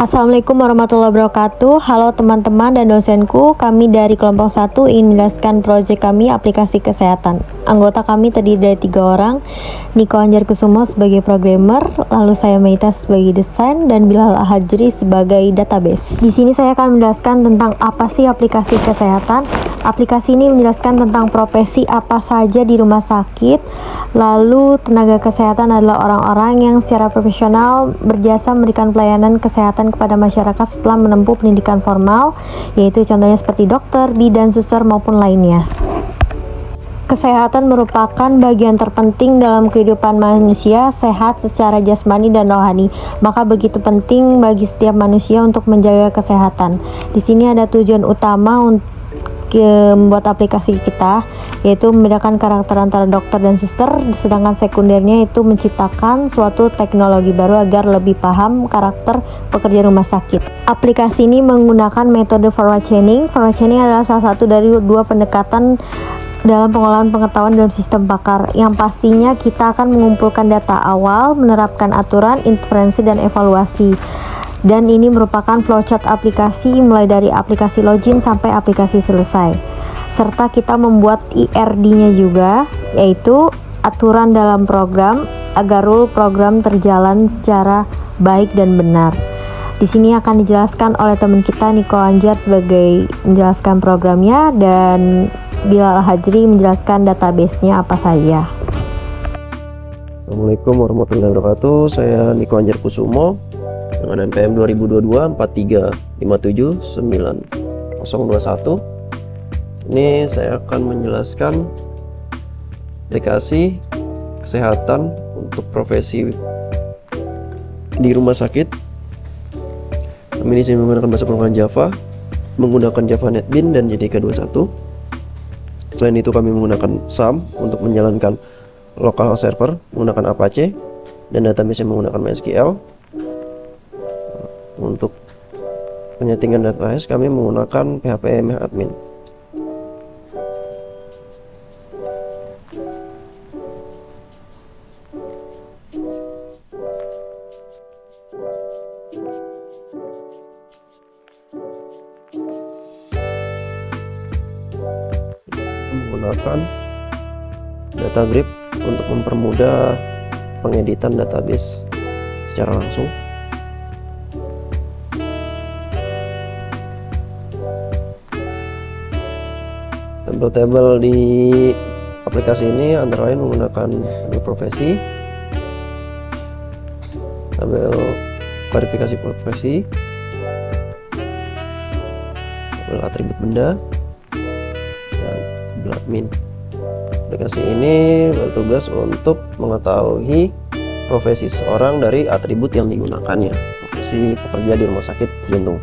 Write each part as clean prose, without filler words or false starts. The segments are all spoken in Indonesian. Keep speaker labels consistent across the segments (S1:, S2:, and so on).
S1: Assalamualaikum warahmatullahi wabarakatuh. Halo teman-teman dan dosenku, kami dari kelompok 1 ingin menjelaskan proyek kami aplikasi kesehatan. Anggota kami terdiri dari 3 orang, Niko Anjarkusumo sebagai programmer, lalu saya Meita sebagai desain, dan Bilal Hajri sebagai database. Di sini saya akan menjelaskan tentang apa sih aplikasi kesehatan. Aplikasi ini menjelaskan tentang profesi apa saja di rumah sakit. Lalu tenaga kesehatan adalah orang-orang yang secara profesional berjasa memberikan pelayanan kesehatan kepada masyarakat setelah menempuh pendidikan formal, yaitu contohnya seperti dokter, bidan, suster maupun lainnya. Kesehatan merupakan bagian terpenting dalam kehidupan manusia sehat secara jasmani dan rohani. Maka begitu penting bagi setiap manusia untuk menjaga kesehatan. Di sini ada tujuan utama untuk membuat aplikasi kita, yaitu membedakan karakter antara dokter dan suster, sedangkan sekundernya itu menciptakan suatu teknologi baru agar lebih paham karakter pekerja rumah sakit. Aplikasi ini menggunakan metode forward chaining. Forward chaining adalah salah satu dari 2 pendekatan dalam pengolahan pengetahuan dalam sistem pakar, yang pastinya kita akan mengumpulkan data awal, menerapkan aturan, inferensi, dan evaluasi. Dan ini merupakan flowchart aplikasi mulai dari aplikasi login sampai aplikasi selesai. Serta kita membuat IRD-nya juga, yaitu aturan dalam program agar rule program terjalan secara baik dan benar. Di sini akan dijelaskan oleh teman kita Niko Anjar sebagai menjelaskan programnya, dan Bilal Hajri menjelaskan database-nya apa saja.
S2: Assalamualaikum warahmatullahi wabarakatuh. Saya Niko Anjarkusumo dengan NPM 2022 435799021. Ini saya akan menjelaskan aplikasi kesehatan untuk profesi di rumah sakit. Kami di sini menggunakan bahasa pemrograman Java, menggunakan Java NetBeans dan JDK21. Selain itu kami menggunakan SAM untuk menjalankan localhost server menggunakan Apache, dan database menggunakan MySQL. Untuk penyetingan database kami menggunakan PHP MyAdmin. Menggunakan Datagrip untuk mempermudah pengeditan database secara langsung. Table di aplikasi ini antara lain menggunakan profesi, tabel klarifikasi profesi, tabel atribut benda, dan tabel admin. Aplikasi ini bertugas untuk mengetahui profesi seseorang dari atribut yang digunakannya. Profesi pekerja di rumah sakit jantung.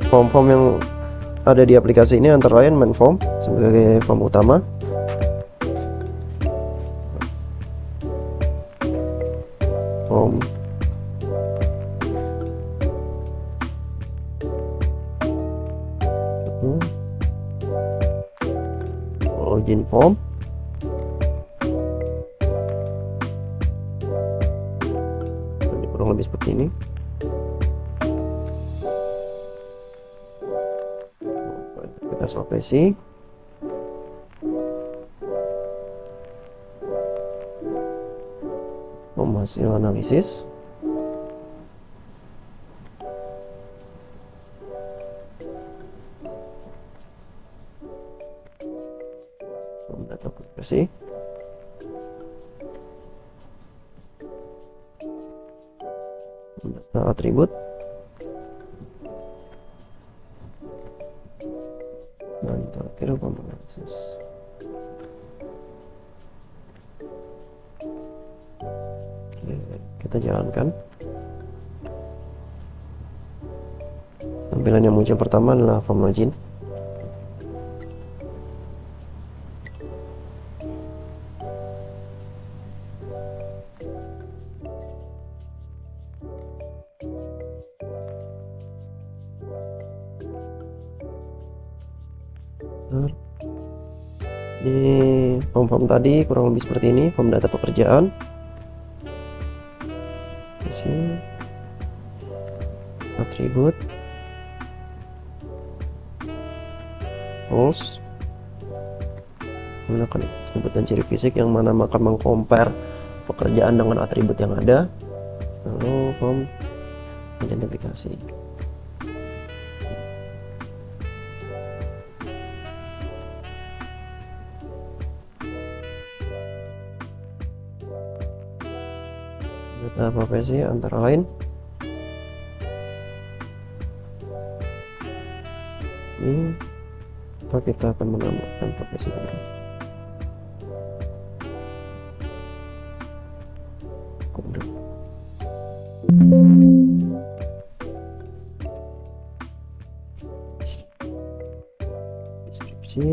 S2: Form-form yang ada di aplikasi ini antara lain main form sebagai form utama, form login form, ini kurang lebih seperti ini. Profesi, hasil analisis, data profesi, data atribut, dan terakhir analisis. Oke, kita jalankan. Tampilan yang muncul pertama adalah form login. Di form-form tadi kurang lebih seperti ini, form data pekerjaan, posisi, atribut, roles, menggunakan atribut dan ciri fisik yang mana akan mengcompare pekerjaan dengan atribut yang ada. Lalu form identifikasi. Data profesi antara lain ini, atau kita akan menambahkan profesi baru. Kode. Deskripsi.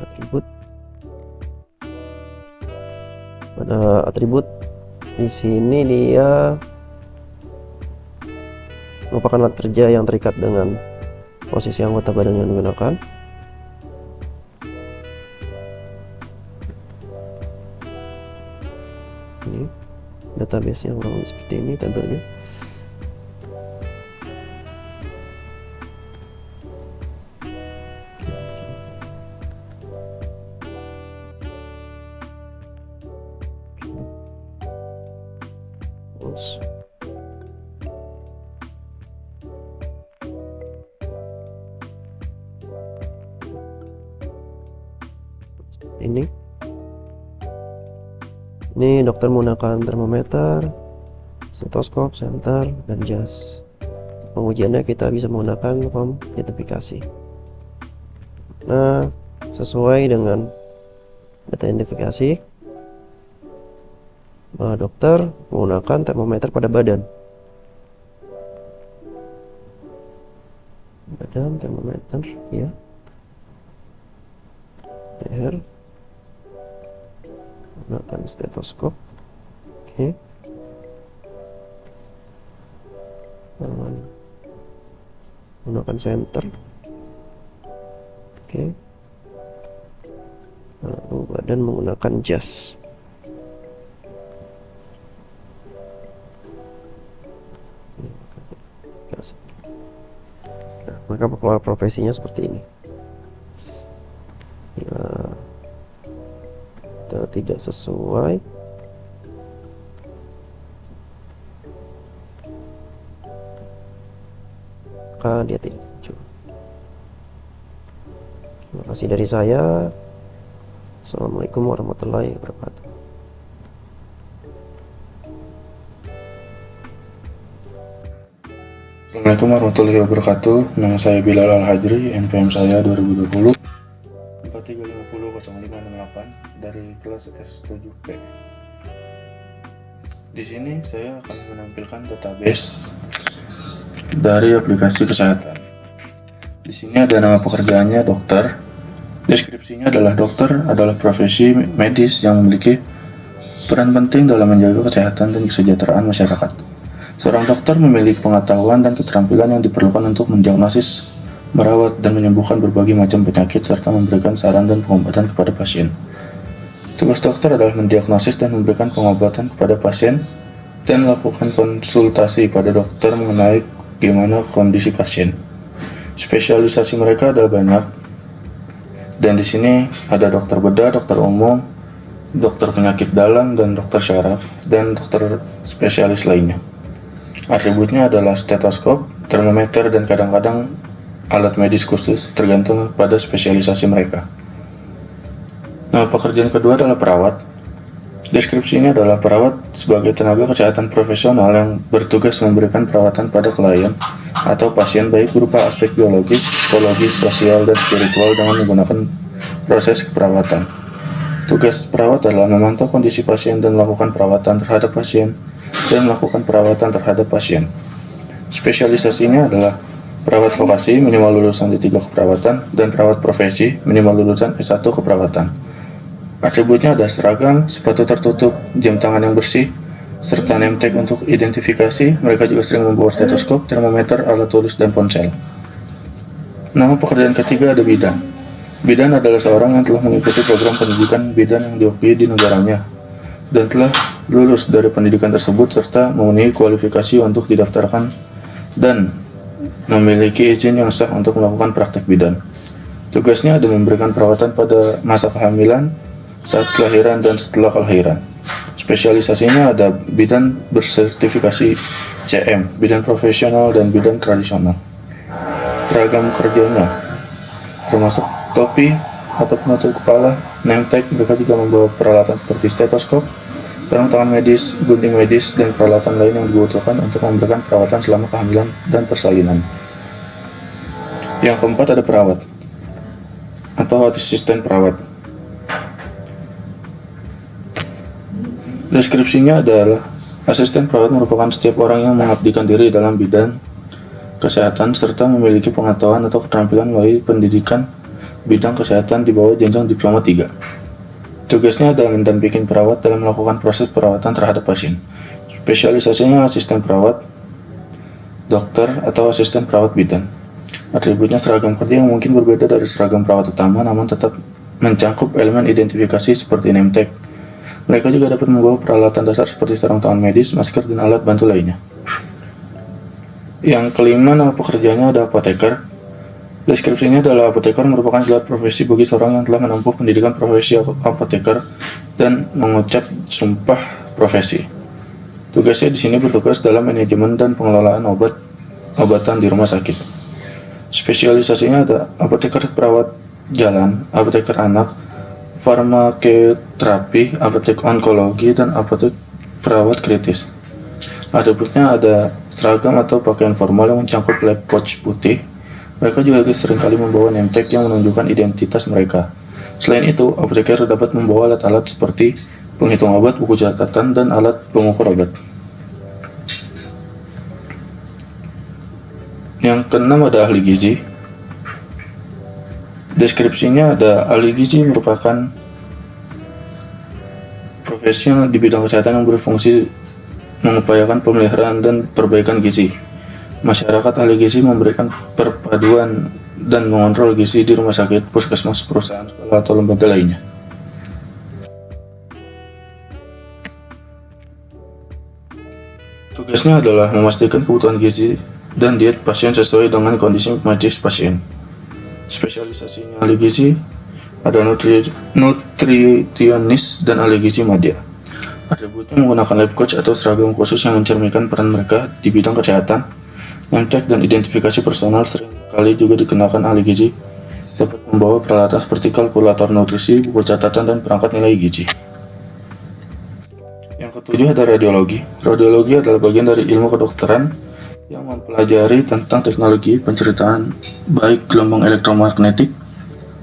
S2: Atribut. Pada atribut di sini dia merupakan alat kerja yang terikat dengan posisi anggota badan yang digunakan. Ini database-nya kurang lebih seperti ini tabelnya. Ini dokter menggunakan termometer, stetoskop, senter, dan jas. Pengujiannya kita bisa menggunakan form identifikasi. Nah, sesuai dengan data identifikasi, dokter menggunakan termometer pada badan. Badan termometer, ya. Leher. Menggunakan stetoskop. Oke. Menggunakan senter. Oke. Lalu badan menggunakan jas. Nah, maka profesinya seperti ini. Tidak sesuai, maka dia tidak muncul. Terima kasih dari saya. Assalamualaikum warahmatullahi wabarakatuh.
S3: Assalamualaikum warahmatullahi wabarakatuh. Nama saya Bilal Al-Hajri, NPM saya 2020 43500568 dari kelas S7P. Di sini saya akan menampilkan database dari aplikasi kesehatan. Di sini ada nama pekerjaannya dokter. Deskripsinya adalah dokter adalah profesi medis yang memiliki peran penting dalam menjaga kesehatan dan kesejahteraan masyarakat. Seorang dokter memiliki pengetahuan dan keterampilan yang diperlukan untuk mendiagnosis, merawat, dan menyembuhkan berbagai macam penyakit serta memberikan saran dan pengobatan kepada pasien. Tugas dokter adalah mendiagnosis dan memberikan pengobatan kepada pasien dan melakukan konsultasi pada dokter mengenai bagaimana kondisi pasien. Spesialisasi mereka ada banyak, dan di sini ada dokter bedah, dokter umum, dokter penyakit dalam, dan dokter syaraf, dan dokter spesialis lainnya. Atributnya adalah stetoskop, termometer, dan kadang-kadang alat medis khusus tergantung pada spesialisasi mereka. Nama pekerjaan kedua adalah perawat. Deskripsinya adalah perawat sebagai tenaga kesehatan profesional yang bertugas memberikan perawatan pada klien atau pasien baik berupa aspek biologis, psikologis, sosial, dan spiritual dengan menggunakan proses keperawatan. Tugas perawat adalah memantau kondisi pasien dan melakukan perawatan terhadap pasien Spesialisasinya adalah perawat vokasi minimal lulusan D3 keperawatan dan perawat profesi minimal lulusan S1 keperawatan. Atributnya ada seragam, sepatu tertutup, jam tangan yang bersih, serta name tag untuk identifikasi. Mereka juga sering membawa stetoskop, termometer, alat tulis, dan ponsel. Nama pekerjaan ketiga ada bidan. Bidan adalah seorang yang telah mengikuti program pendidikan bidan yang diakui di negaranya dan telah lulus dari pendidikan tersebut serta memenuhi kualifikasi untuk didaftarkan dan memiliki izin yang sah untuk melakukan praktek bidan. Tugasnya ada memberikan perawatan pada masa kehamilan, saat kelahiran, dan setelah kelahiran. Spesialisasinya ada bidan bersertifikasi CM, bidan profesional, dan bidan tradisional. Seragam kerjanya termasuk topi atau penutup kepala, name tag. Mereka juga membawa peralatan seperti stetoskop, sarung tangan medis, gunting medis, dan peralatan lain yang dibutuhkan untuk memberikan perawatan selama kehamilan dan persalinan. Yang keempat ada perawat atau asisten perawat. Deskripsinya adalah asisten perawat merupakan setiap orang yang mengabdikan diri dalam bidang kesehatan serta memiliki pengetahuan atau keterampilan melalui pendidikan bidang kesehatan di bawah jenjang diploma 3. Tugasnya adalah mendampingi perawat dalam melakukan proses perawatan terhadap pasien. Spesialisasinya asisten perawat, dokter, atau asisten perawat bidan. Atributnya seragam kerja yang mungkin berbeda dari seragam perawat utama, namun tetap mencangkup elemen identifikasi seperti name tag. Mereka juga dapat membawa peralatan dasar seperti sarung tangan medis, masker, dan alat bantu lainnya. Yang kelima, nama pekerjaannya ada apoteker. Deskripsinya adalah apoteker merupakan gelar profesi bagi seorang yang telah menempuh pendidikan profesi apoteker dan mengucap sumpah profesi. Tugasnya di sini bertugas dalam manajemen dan pengelolaan obatan di rumah sakit. Spesialisasinya ada apoteker perawat jalan, apoteker anak, farmakoterapi, apotek onkologi, dan apotek perawat kritis. Atributnya ada seragam atau pakaian formal yang mencangkup lab coat putih. Mereka juga seringkali membawa name tag yang menunjukkan identitas mereka. Selain itu, apoteker dapat membawa alat-alat seperti penghitung obat, buku catatan, dan alat pengukur obat. Yang keenam ada ahli gizi. Deskripsinya ada ahli gizi merupakan profesi di bidang kesehatan yang berfungsi mengupayakan pemeliharaan dan perbaikan gizi. Masyarakat ahli gizi memberikan perpaduan dan mengontrol gizi di rumah sakit, puskesmas, perusahaan, sekolah, atau lembaga lainnya. Tugasnya adalah memastikan kebutuhan gizi dan diet pasien sesuai dengan kondisi medis pasien. Spesialisasinya ahli gizi ada nutritionis dan ahli gizi madya. Atributnya menggunakan lab coat atau seragam khusus yang mencerminkan peran mereka di bidang kesehatan. Name tag dan identifikasi personal sering kali juga dikenakan ahli gizi. Dapat membawa peralatan seperti kalkulator nutrisi, buku catatan, dan perangkat nilai gizi. Yang ketujuh ada radiologi. Radiologi adalah bagian dari ilmu kedokteran yang mempelajari tentang teknologi penceritaan baik gelombang elektromagnetik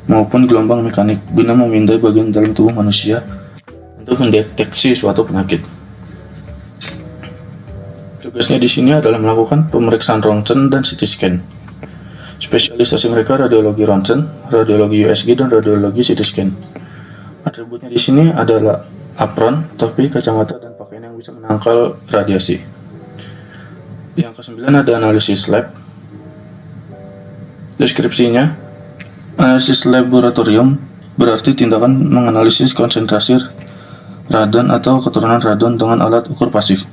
S3: maupun gelombang mekanik guna memindai bagian dalam tubuh manusia untuk mendeteksi suatu penyakit. Tugasnya di sini adalah melakukan pemeriksaan ronsen dan CT scan. Spesialisasi mereka radiologi ronsen, radiologi USG, dan radiologi CT scan. Atributnya di sini adalah apron, topi, kacamata, dan pakaian yang bisa menangkal radiasi. Yang kesembilan ada analisis lab. Deskripsinya, analisis laboratorium berarti tindakan menganalisis konsentrasi radon atau keturunan radon dengan alat ukur pasif,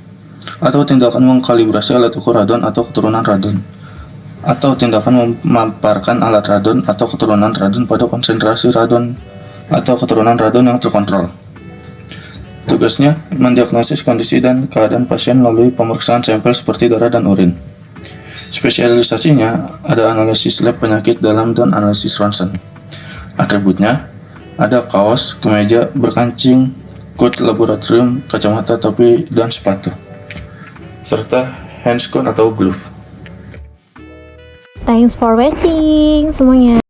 S3: atau tindakan mengkalibrasi alat ukur radon atau keturunan radon, atau tindakan memaparkan alat radon atau keturunan radon pada konsentrasi radon atau keturunan radon yang terkontrol. Tugasnya mendiagnosis kondisi dan keadaan pasien melalui pemeriksaan sampel seperti darah dan urin. Spesialisasinya ada analisis lab penyakit dalam dan analisis ronsen. Atributnya ada kaos, kemeja, berkancing, coat laboratorium, kacamata, topi, dan sepatu, serta handscone atau glove.
S1: Thanks for watching semuanya.